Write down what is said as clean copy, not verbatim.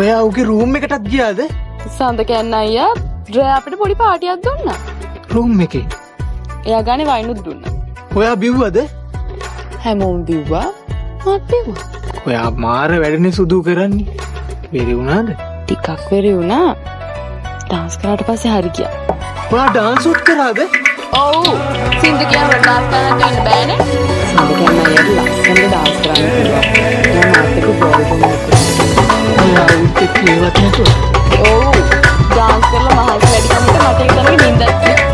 ඔයා උගේ රූම් එකටත් ගියාද? සඳ කියන්න අයියා රෑ අපිට පොඩි පාටියක් දුන්නා. රූම් එකේ. එයා ගානේ වයින්ුත් දුන්නා. ඔයා බිව්වද? හැමෝම බිව්වා. මත් බිව්වා. ඔයා මාර වැඩනේ සුදු කරන්නේ. වෙරි වුණාද? ටිකක් වෙරි වුණා. ඩාන්ස් කරාට පස්සේ හරි ගියා. ඔයා ඩාන්ස් උත් කරාද? ඔව්. සින්දු කියනකොට ඩාන්ස් කරන්න දෙන්න බෑනේ. සඳ කියන්න අයියාට ලස්සනට ඩාන්ස් කරන්න පුළුවන්. මම මාත් එක්ක බෝල් ගමුකෝ. ඔයා උත් එක්ක ඒවත් නැතුව. ඔව්. ඩාන්ස් කරලා මහල් වැඩි කමකට මට එක තැනක නිින්දක්.